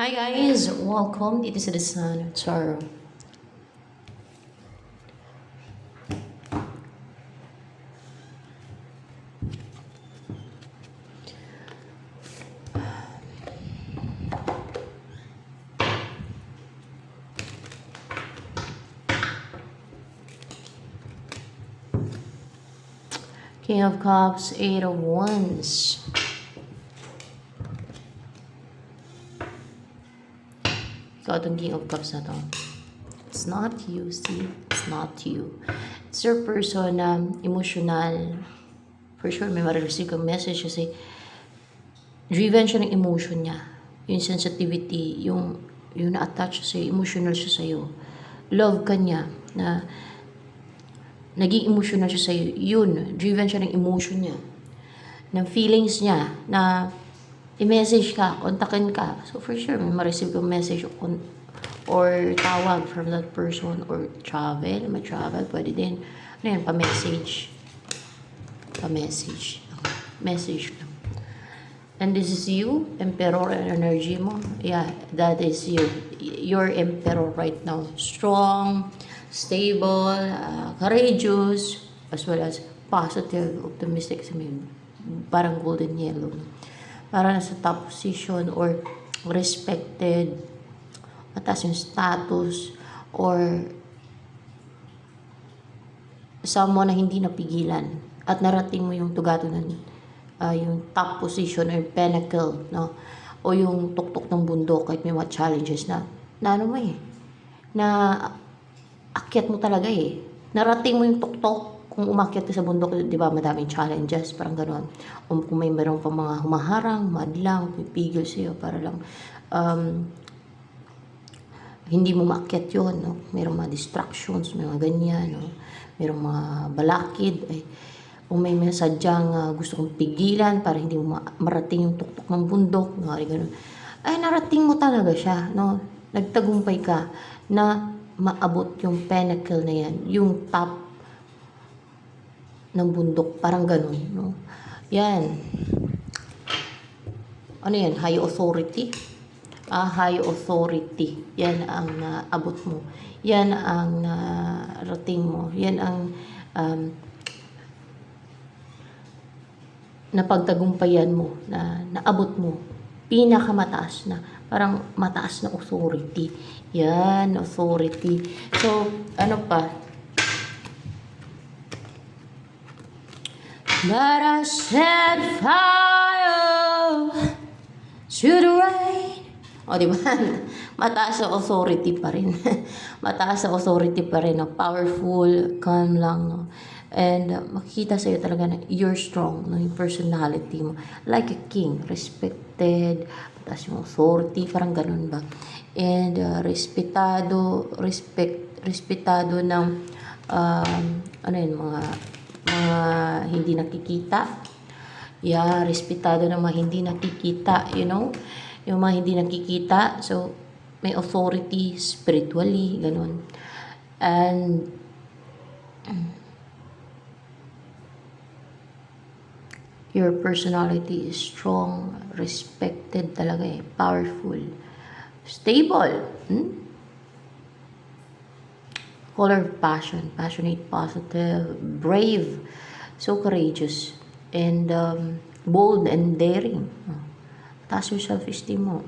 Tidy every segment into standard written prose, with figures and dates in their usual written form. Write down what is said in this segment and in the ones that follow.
Hi guys, welcome dito sa The Sun Tarot. King of Cups, Eight of Wands. Ikaw itong King of Cups na to. It's not you, see? It's not you. It's your person na emotional. For sure, may marireceive kang message kasi driven siya ng emotion niya. Yung sensitivity, yung na-attach siya sa'yo, emotional siya sa'yo. Love ka niya, na naging emotional siya sa'yo. Yun, driven siya ng emotion niya. Ng feelings niya, na i-message ka, kontakin ka. So for sure, may ma-receive kang message or tawag from that person or travel, ma-travel, pwede din. Ano yan, pa-message. Pa-message. Message lang. And this is you, Emperor energy mo. Yeah, that is you. You're Emperor right now. Strong, stable, courageous, as well as positive, optimistic. Parang golden yellow. Para nasa top position or respected, mataas yung status, or someone na hindi napigilan at narating mo yung tugatunan, yung top position or pinnacle, no? O yung tuktok ng bundok kahit may mga challenges na ano mo na akyat mo talaga narating mo yung tuktok. Kung umakyat ka sa bundok, di ba, madaming challenges, parang gano'n. Kung may meron pang mga humaharang, madlang, pipigil sa'yo para lang hindi mo maakyat yun, no? Merong mga distractions, may mga ganyan, no? Merong mga balakid, kung may sadyang gusto kong pigilan para hindi mo marating yung tuktok ng bundok, gano'n, ay narating mo talaga siya, no? Nagtagumpay ka na maabot yung pinnacle na yan, yung top ng bundok, parang gano'n, no? Yan. Ano yan? High authority? High authority. Yan ang naabot mo. Yan ang narating mo. Yan ang napagtagumpayan mo, na naabot mo. Pinakamataas na. Parang mataas na authority. Yan, authority. So, ano pa? But I set fire to the rain. O, di ba? Mataas sa authority pa rin. Mataas sa authority pa rin. Powerful, calm lang. No? And makikita sa'yo talaga na you're strong. No? Yung personality mo. Like a king. Respected. Mataas yung authority. Parang ganun ba? And respetado ng ano yun, mga hindi nakikita. Yeah, respetado ng mga hindi nakikita, you know? Yung mga hindi nakikita, so may authority spiritually, ganun. And your personality is strong, respected talaga powerful, stable. Color of passion, passionate, positive, brave, so courageous, and bold and daring. Taas yung self-esteem mo.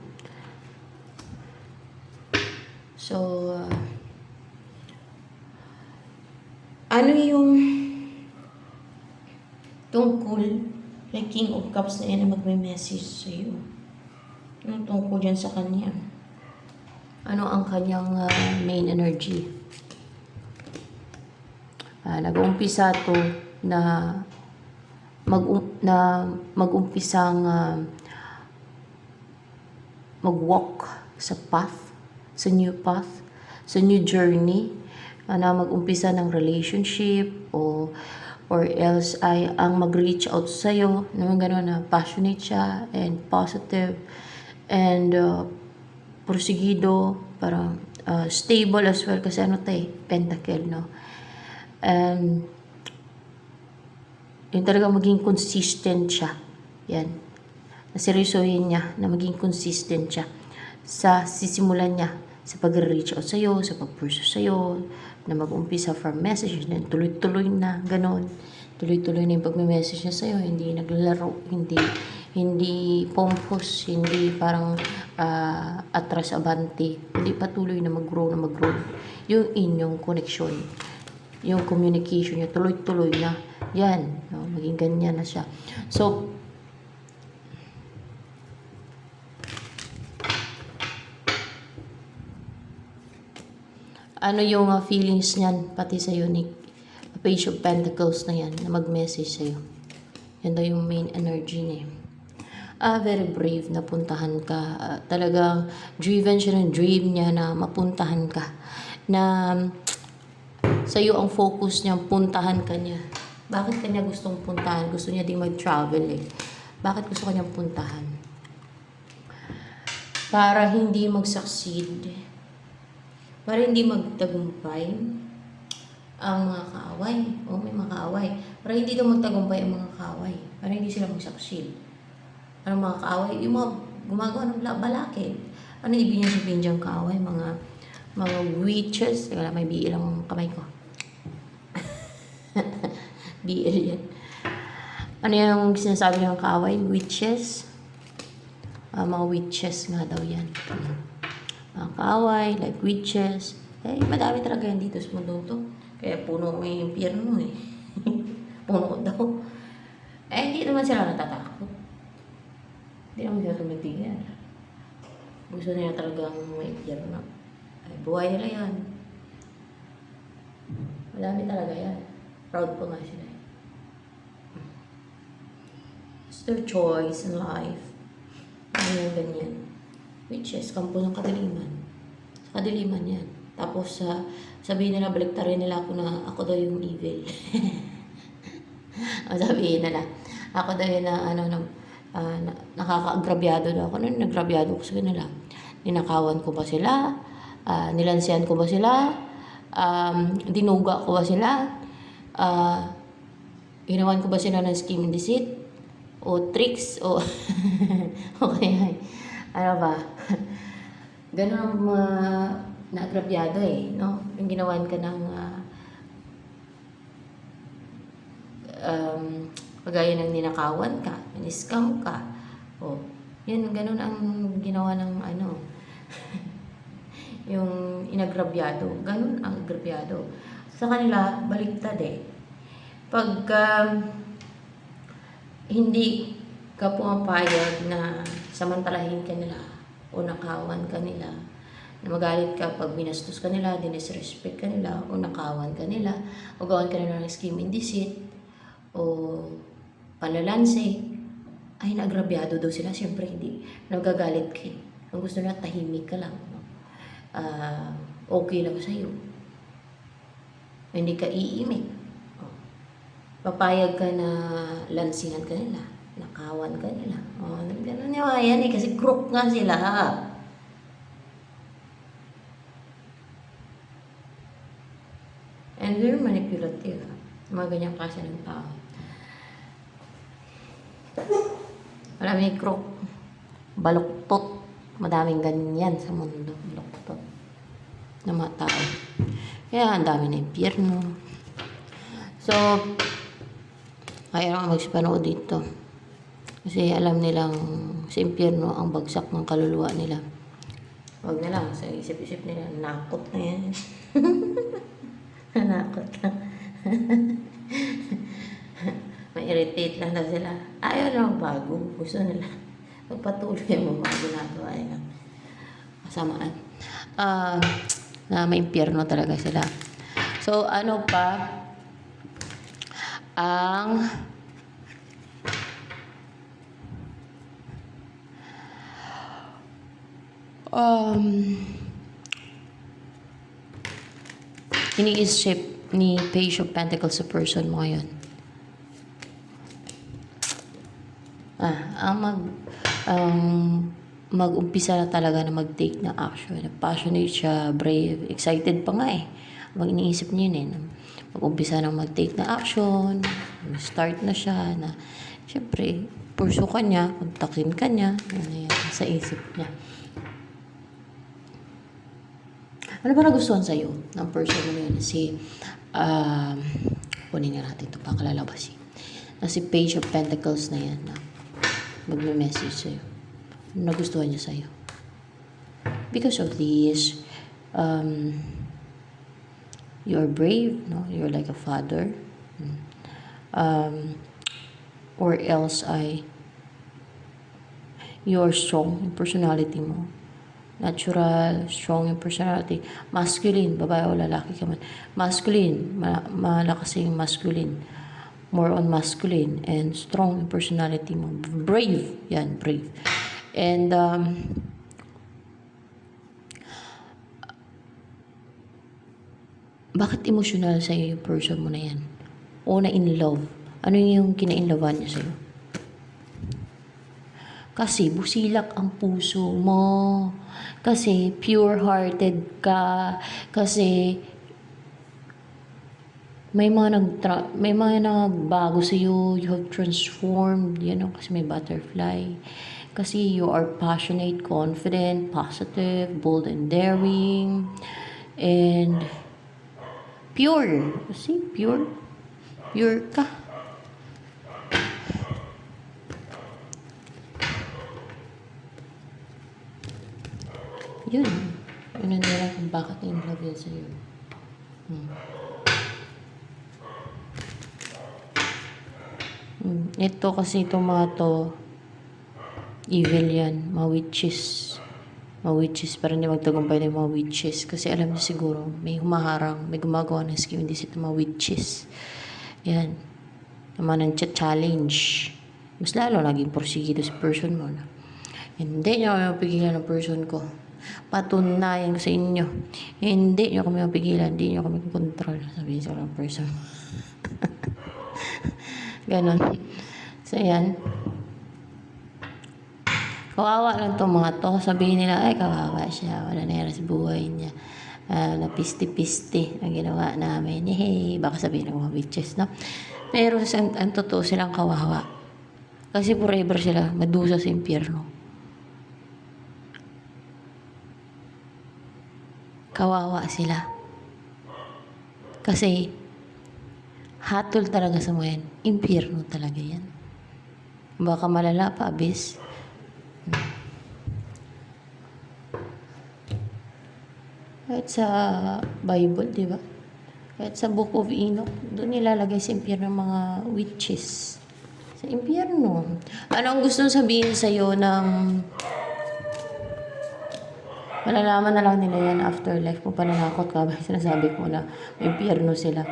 So, ano yung tungkol kay King of Cups na yan na magme-message sa iyo? Anong tungkol yan sa kanya? Ano ang kanyang main energy? Nag-uumpisa to na mag-umpisang mag-walk sa path, sa new path, sa new journey, na mag-umpisa ng relationship or else ay ang mag-reach out sa'yo, naman gano'n na passionate siya and positive and prosigido, parang stable as well kasi ano pentacle, no? And yung talaga maging consistent siya. Yan. Naseryosohin niya na maging consistent siya. sa sisimulan niya sa pag-reach out sa'yo, sa pag-pursue sa'yo, na mag-umpisa from message, then tuloy-tuloy na, ganon. Tuloy-tuloy na yung pag-message niya sa'yo, hindi naglalaro, hindi pompous, hindi parang atras abante, hindi patuloy na mag-grow yung inyong connection, yung communication niya, tuloy-tuloy na, yan, no? Maging ganyan na siya. So, ano yung feelings niyan, pati sa unique Page of Pentacles na yan, na mag-message sa'yo. Yan daw yung main energy niya. Very brave na puntahan ka. Talagang driven siya ng dream niya na mapuntahan ka. Na sa'yo ang focus niya, puntahan ka niya. Bakit kanya gustong puntahan? Gusto niya din mag-travel eh. Bakit gusto kanyang puntahan? Para hindi mag-succeed. Para hindi magtagumpay ang mga kaaway. O may mga kaaway. Para hindi daw magtagumpay ang mga kaaway. Para hindi sila mag-succeed. Ang mga kaaway, yung mga gumagawa ng balakid. Ano ibig niya sabihin diyang kaaway? Mga witches. Wala, may BL ang kamay ko. BL yan. Ano yung sinasabi ng kaaway? Witches. Mga witches nga daw yan. Mga kaaway, like witches. Eh, madami talaga yan dito sa mundo to. Kaya puno may impyerno eh. Puno daw. Eh, hindi naman sila natatakot. Hindi naman sila tumitigil. Gusto nila talagang may impyerno. Ay, buhay nila yan. Madami talaga yan. Proud pa nga sila. It's their choice in life. Ganyan. Witches, kampo ng kadiliman. Sa kadiliman yan. Tapos, sabihin nila, baliktarin nila ako na ako daw yung evil. Sabihin nila, ako daw yung nakaka-agrabyado daw ako. Ano nagrabyado ko sa kanila? Ninakawan ko ba sila? Nilansian ko ba sila? Dinuga ko ba sila? Ginawan ko ba sila ng scheme and deceit? O tricks? O okay. Ano ba? Ganun ang naagrabyado eh, no? Yung ginawan ka ng pagaya ng ninakawan ka, niskam ka. O, yun, ganun ang ginawa ng yung inagrabyado. Ganun ang agrabyado. Sa kanila, baliktad eh. Pag hindi ka pumapayag na samantalahin ka nila o nakawan ka nila, na magalit ka pag binastos ka nila, dinisrespect ka nila, o nakawan ka nila, o gawan ka nila ng scheme and deceit, o palalanse, ay naagrabyado daw sila. Siyempre hindi. Nagagalit ka eh. Ang gusto nila, tahimik ka lang. No? Okay lang sa'yo. Hindi ka iimik. Papayag ka na lansihan ka nila. Nakawan ka nila. Ganun yung yan eh. Kasi crook nga sila. And very manipulative. Mga ganyang klase ng tao. Maraming crook. Baluktot. Madaming ganyan sa mundo. Baluktot. Na mga tao. Kaya ang dami na impyerno. So, kaya nga magsipanood dito. Kasi alam nilang sa impyerno ang bagsak ng kaluluwa nila. Huwag na lang. Sa isip-isip nila, nakot na yan. Nakot lang. Ma-irritate lang na sila. Ayaw lang bago. Gusto nila. Magpatuloy mo mga ginagawa nila. Kasamaan. Na may impyerno talaga sila. So, ano pa? Ang ini-shape ni Page of Pentacles sa person mo ngayon. Mag-umpisa na talaga na mag-take na action. Passionate siya, brave, excited pa nga eh. Iniisip niya yun eh. Mag-umpisa na mag-take na action, start na siya, na syempre, pursue ka niya, kontakin ka niya, yan, sa isip niya. Ano ba nagustuhan sa'yo ng person mo na yun? Si, kunin nga natin ito pa kalalabasin. Na si Page of Pentacles na yan na magme-message sa'yo. Ano nagustuhan niya sa'yo? Because of this, you're brave, no? You're like a father. Or else you're strong in personality mo. Natural, strong in personality. Masculine, babae o lalaki ka man. Masculine, malakas yung masculine. More on masculine and strong in personality mo. Brave, yan, brave. And, bakit emotional sa'yo yung person mo na yan? O na in love? Ano yung kina-inlovean niya sa'yo? Kasi busilak ang puso mo. Kasi pure-hearted ka. Kasi may mga nagbago sa iyo. You have transformed, kasi may butterfly. Kasi you are passionate, confident, positive, bold and daring. And pure. Kasi pure. Pure ka. Yun. Yun ang nila kung bakit in love yan sa'yo. Ito kasi itong mga to, evil yan. Mga witches. Mga witches. Pero hindi magtagumpay ng mga witches. Kasi alam niyo siguro, may humaharang, may gumagawa ng scheme. Hindi sila mga witches. Yan. Naman ang challenge. Mas lalo naging porsigido sa person mo na. Hindi niyo kami mapigilan ng person ko. Patunayan ko sa inyo. Hindi niyo kami mapigilan. Hindi niyo kami control. Sabihin sa ng person. Ganon. So, yan. Kawawa lang itong mga to. Sabihin nila, ay, kawawa siya. Wala na yan sa buhay niya. Na pisti-pisti ang ginawa namin. Hey, baka sabihin ng mga witches, no? Pero ang totoo silang kawawa. Kasi forever sila madusa sa impyerno. Kawawa sila. Kasi hatol talaga sa mga yan. Impyerno talaga yan. Baka malala pa, abis. Kahit sa Bible, di ba? Kahit sa Book of Enoch, doon nilalagay sa impyerno ng mga witches. Sa impyerno. Ano ang gusto sabihin sa'yo ng malalaman na lang nila yan afterlife kung pananakot ka ba sinasabi ko na may impyerno sila.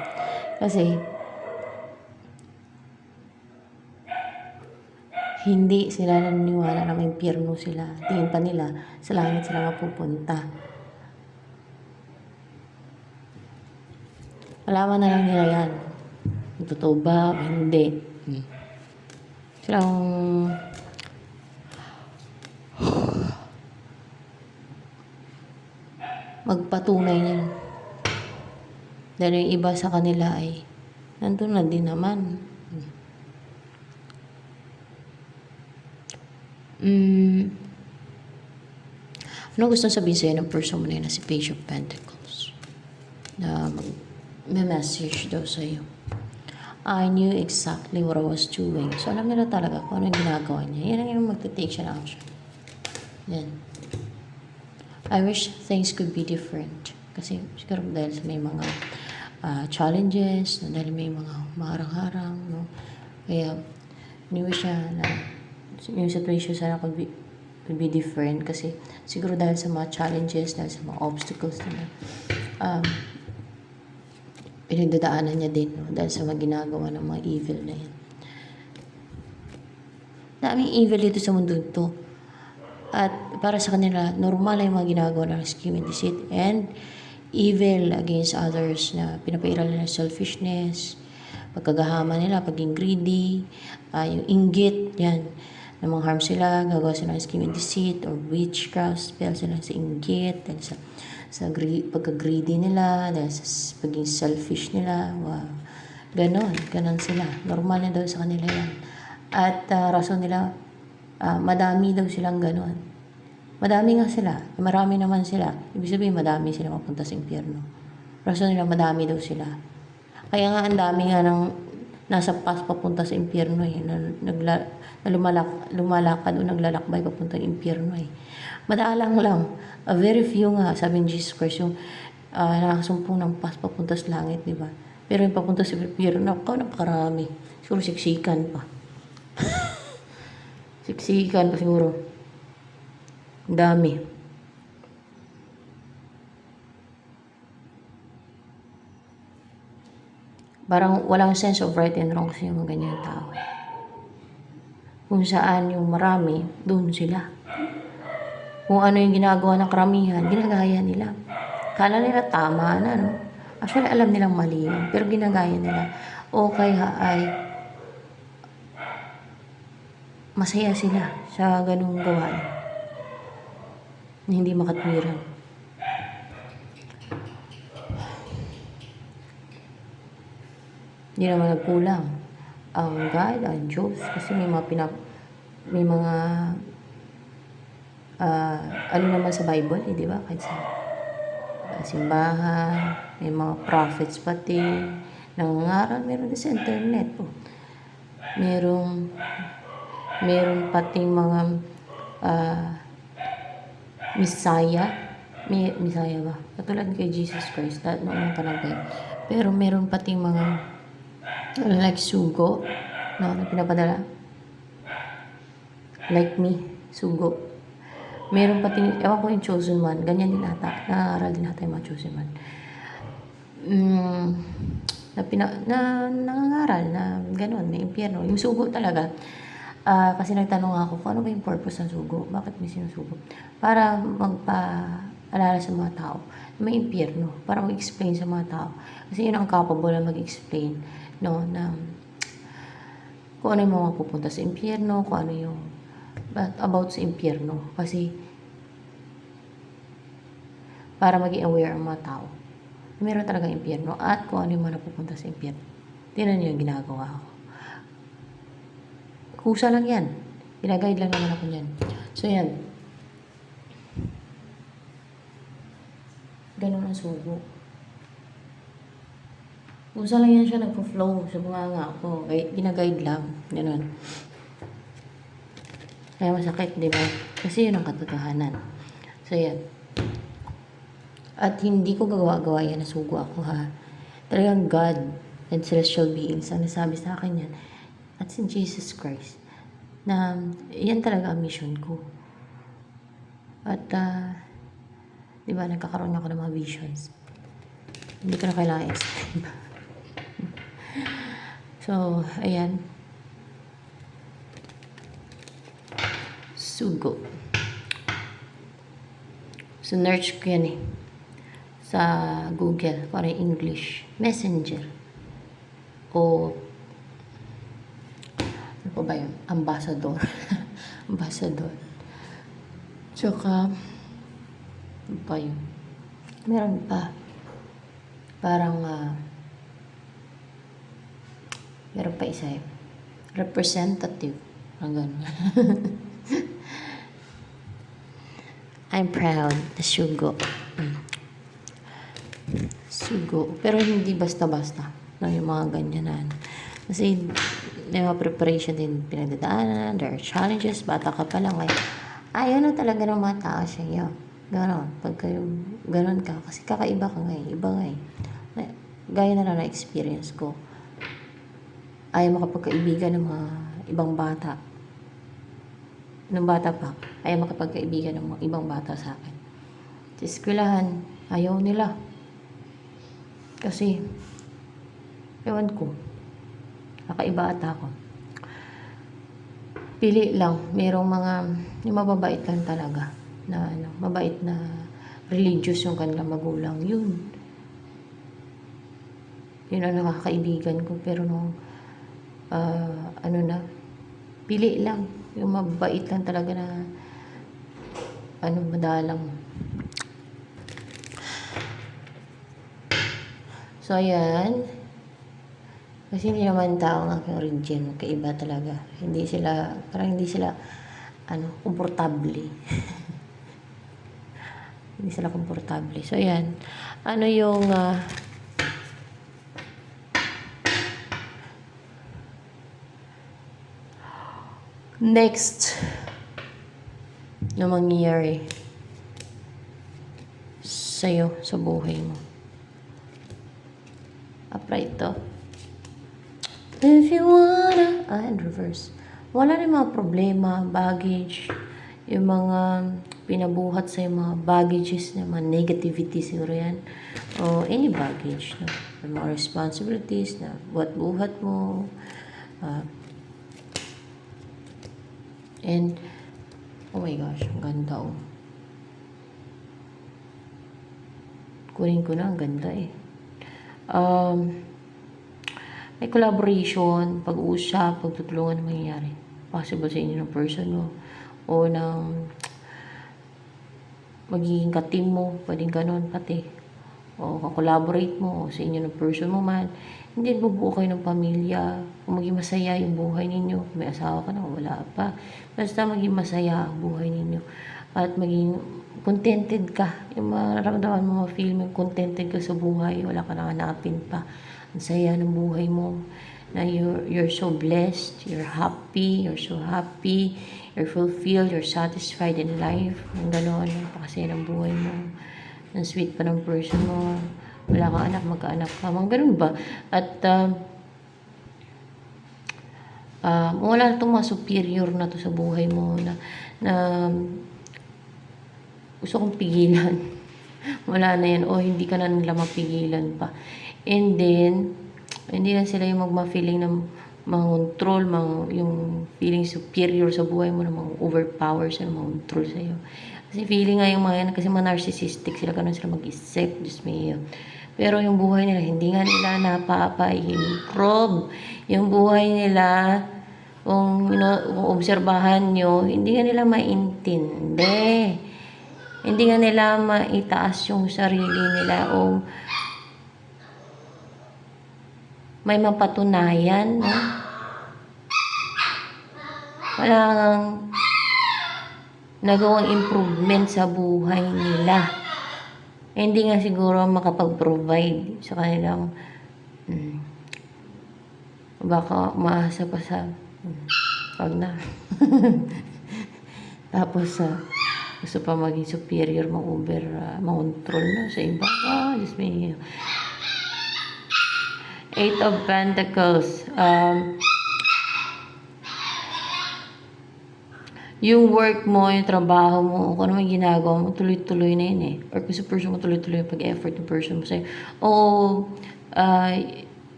Kasi hindi sila naniniwala na may impyerno sila. Tingin pa nila sa langit sila mapupunta. Malaman na lang nila yan. Totoo ba? Hindi. Silang magpatunay niyan. Dahil yung iba sa kanila ay nandun na din naman. Ano gusto sabihin sa'yo ng person mo na yun na si Page of Pentacles? Na may message daw sa'yo. I knew exactly what I was doing. So, alam nila talaga kung ano yung ginagawa niya. Yan ang yung magte-take siya ng action. Yan. I wish things could be different. Kasi siguro dahil may mga challenges, dahil may mga maharang-harang, no? Kaya, ni-wish siya na yung situation sana could be different. Kasi siguro dahil sa mga challenges, dahil sa mga obstacles na pinagdadaanan niya din, no? Dahil sa mga ginagawa ng mga evil na yan. Daming evil dito sa mundo to. At para sa kanila, normal na yung mga ginagawa ng scheme and deceit and evil against others na pinapairal nila selfishness, pagkagahama nila, paging greedy, yung inggit, yan, na mga harm sila, gagawa sila ng scheme and deceit or witchcraft, spell sila sa inggit, dahil sa pagka-greedy nila, dahil sa paging selfish nila, wow. Ganon sila. Normal na daw sa kanila yan. At rason nila, madami daw silang ganon. Madami nga sila. Marami naman sila. Ibig sabihin, madami sila mapunta sa impyerno. Rason nila, madami daw sila. Kaya nga, ang dami nga ng nasa path papunta sa impyerno eh. Na lumalakad o naglalakbay papunta sa impyerno eh. Madalang lang. A very few nga, sabi ni Jesus Christ, yung nakasumpong ng path papunta sa langit, di ba? Pero yung papunta sa impyerno, napakarami. Siguro siksikan pa. Siksikan pa siguro. Ang dami. Parang walang sense of right and wrong sa mga ganyan tao. Kung saan yung marami, doon sila. Kung ano yung ginagawa ng karamihan, ginagaya nila. Kala nila tama na, no? Actually, alam nilang mali yun, pero ginagaya nila. O kaya ay masaya sila sa ganung gawain na hindi makatwiran. Hindi naman nagkulang ang God, ang Diyos, kasi may mga ano naman sa Bible, di ba? Kahit sa simbahan, may mga prophets pati, nangangaral, meron din sa internet po. Meron pating mga Messiah, Messiah ba? Katulad kay Jesus Christ, noong panahon. Pero meron pating mga like sugo, no, na pinapadala. Like me, sugo. Meron pating, ewan ko yung chosen one, ganyan din ata, nangaral din ata yung mga chosen one. Nangangaral na gano'n, may impyerno. Yung sugo talaga, kasi nagtanong ako kung ano ba yung purpose ng sugo, bakit may sinusugo? Para magpaalala sa mga tao na may impyerno, para mag-explain sa mga tao. Kasi yun ang capable na mag-explain, no, na kung ano yung mga pupunta sa impyerno, kung ano yung about sa impyerno. Kasi para maging aware ang mga tao, meron talaga impyerno at kung ano yung mga napupunta sa impyerno. Tingnan niyo yung ginagawa ko. Kusa lang yan. Pinaguide lang naman ako niyan. So, yan. Ganun ang sugo. Kusa lang yan siya, nagpo-flow sa bunganga ko. Ginaguide lang. Ganun. Kaya masakit, di ba? Kasi yun ang katotohanan. So, yan. At hindi ko gawa yan na sugo ako, ha. Talagang God and celestial beings ang nasabi sa akin yan. At si Jesus Christ, na yan talaga ang mission ko. At, di ba, nagkakaroon ako ng mga visions. Hindi ko na kailangan explain. So, ayan. Sugo. So, search ko yan eh. Sa Google, para English. Messenger. O ano pa ba yun? Ambassador. Ambassador. Tsaka ano pa yun? Meron pa. Parang meron pa isa yun. Representative. Ang gano'n. I'm proud na sugo. Sugo. Pero hindi basta-basta. No, yung mga ganyanan. Kasi may mga preparation din pinagdadaanan. There are challenges. Bata ka pa lang. Ayaw na talaga ng mga tao sa iyo. Ganon. Pagka ganon ka. Kasi kakaiba ka nga eh. Iba nga eh. Gaya na lang na experience ko. Ayaw makapagkaibigan ng mga ibang bata. Nung bata pa, ayaw makapagkaibigan ng mga ibang bata sa akin. Sa eskwelahan, ayaw nila. Kasi, ewan ko, kakaiba ata ako. Pili lang, merong mga, yung mababait lang talaga, na mabait na religious yung kanilang magulang, yun. Yun ang nakakaibigan ko, pero nung, pili lang, yung mabait lang talaga na, madalang. So, ayan. Kasi hindi naman tao ng aking region. Kaiba talaga. Hindi sila, komportable. Hindi sila komportable. So, ayan. Ano yung next na mangyayari sa'yo, sa buhay mo? Upright to. If you wanna, and reverse. Wala rin mga problema, baggage, yung mga pinabuhat sa mga baggages, na mga negativity siguro yan. O any baggage, no? Yung mga responsibilities na buhat-buhat mo. And, oh my gosh, ang ganda oh. Kunin ko na, ang ganda eh. May collaboration, pag-uusap, pagtutulungan na mangyayari. Possible sa inyo ng person mo o ng magiging ka-team mo, pwedeng ganon pati. O ka-collaborate mo o sa inyo ng person mo man. Hindi bubuo kayo ng pamilya. Kung maging masaya yung buhay ninyo, kung may asawa ka na o wala pa. Basta maging masaya ang buhay ninyo. At maging contented ka. Yung mararamdaman mo, ma-feel mo contented ka sa buhay. Wala ka nang hanapin pa. Ang saya ng buhay mo. Na you're so blessed. You're happy. You're so happy. You're fulfilled. You're satisfied in life. Ang gano'n. Napakasaya ng buhay mo. Ang sweet pa ng person mo. Wala kang anak, magkaanak ka. Mga ganun ba? At wala itong mga superior na to sa buhay mo na gusto kong pigilan. Wala na yan. O hindi ka na nila mapigilan pa. And then, hindi na sila yung magma-feeling ng mga control, yung feeling superior sa buhay mo, na mga overpower sa mga control sa'yo. Kasi feeling nga yung mga yan, kasi mga narcissistic sila, ganun sila mag-isip, Diyos me. Pero yung buhay nila, hindi nga nila napapa-improve. Yung buhay nila, kung obserbahan nyo, hindi nga nila maintindi. Hindi nga nila maitaas yung sarili nila o may mapatunayan, no? Wala kang nagawang improvement sa buhay nila. Hindi nga siguro makapag-provide sa kanilang baka maasa pa sa pag na. Tapos gusto pa maging superior, ma-control na sa iba. Just me. Eight of Pentacles. Yung work mo, yung trabaho mo, kung ano may ginagawa mo, tuloy-tuloy na yun eh. Or kung sa person mo, tuloy-tuloy yung pag-effort ng person mo sa'yo. O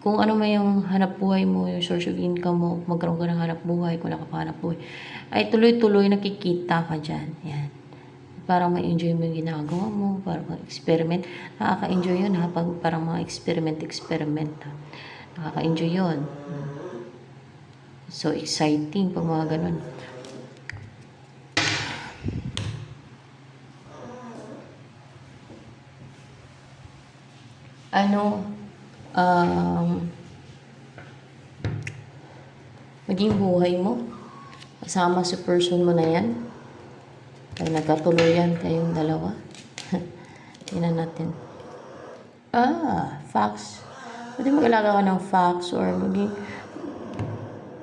kung ano may yung hanap buhay mo, yung source of income mo, magkaroon ka ng hanap buhay, kung wala ka pa hanap buhay, ay tuloy-tuloy nakikita ka dyan. Yan. Parang ma-enjoy mo yung ginagawa mo, parang experiment. Nakaka-enjoy yun ha, pag parang mga experiment ha. Nakaka-enjoy yun. So exciting pag mga ganun. Maging buhay mo, kasama sa person mo na yan, pag nagkatuluyan kayong dalawa. Tingnan natin. Facts. Pwede mag-alaga ka ng facts or maging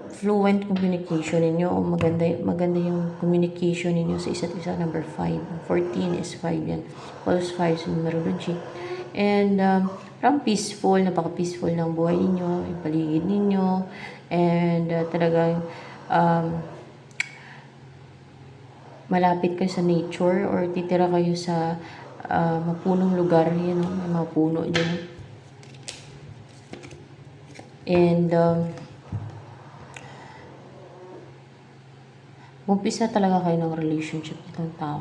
fluent communication ninyo o maganda yung communication ninyo sa isa't isa. Number 5. 14 is 5 yan. False 5 sa numerology. And parang peaceful, napaka-peaceful ng buhay ninyo, yung paligid ninyo. And talagang malapit kayo sa nature or titira kayo sa mapunong lugar. Yan, may mga puno dyan. And umpisa talaga kayo ng relationship ng tao.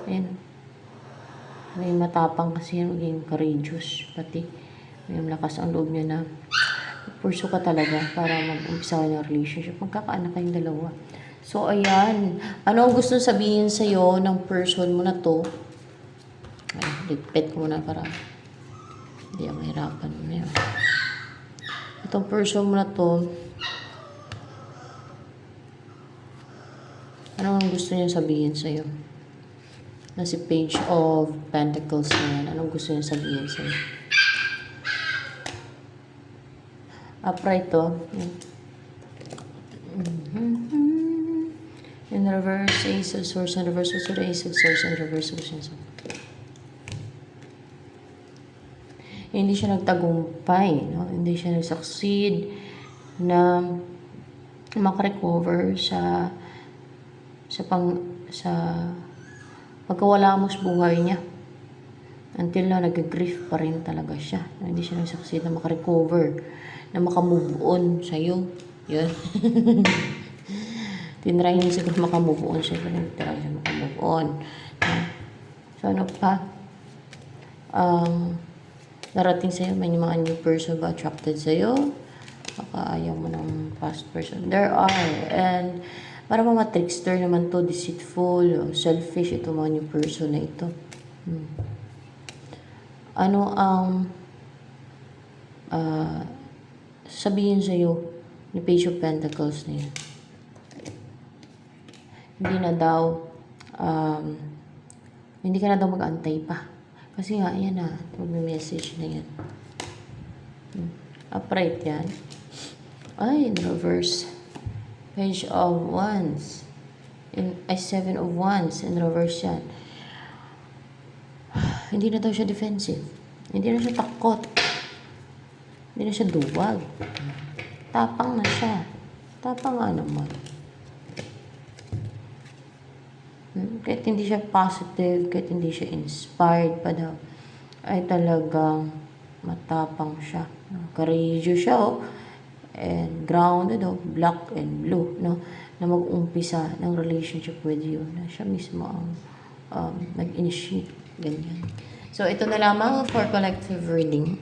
And may matapang kasi yan, maging courageous. Pati may lakas ang loob niya na pursue ka talaga para mag-umpisa kayo ng relationship. Magkakaanak kayong dalawa. So, ayan. Ano ang gusto sabihin sa'yo ng person mo na to? Ay, ligpit ko muna para hindi ang mahirapan mo na yun. Itong person mo na to, ano ang gusto niya sabihin sa'yo? na si Page of Pentacles na yan. Anong gusto niya sabihin sa'yo? Upright to. In reverse, Ace of Swords in reverse. Also the Ace of Swords in reverse. Hindi siya nagtagumpay, no? Hindi siya nag-succeed na makarecover sa pagkawala mo sa buhay niya. Until na nag-grief pa rin talaga siya. Hindi siya nag-succeed na makarecover, na makamove on sa'yo. Yun. Tinry niya siguro makamove on siya, pero hindi talaga siya makamove on. So, ano pa? Narating sa'yo, may mga new person ba attracted sa'yo? Baka ayaw mo ng past person. There are. And, para mga trickster naman to, deceitful, selfish, ito mga new person na ito. Ano ang sabihin sa'yo ni Page of Pentacles na yan? Hindi ka na daw mag-antay pa. Kasi nga, yan na, mag-message na yan. Upright yan. Ay, in reverse. Page of Wands. Seven of Wands, in reverse yan. Hindi na daw siya defensive. Hindi na siya takot. Hindi na siya duwag. Tapang na siya. Tapang nga naman. Kahit hindi siya positive, kahit hindi siya inspired pa daw, ay talagang matapang siya. Courageous siya, oh. And grounded, oh. Black and blue, no? Na mag-umpisa ng relationship with you. Na siya mismo ang nag-initiate. Ganyan. So, ito na lamang for collective reading.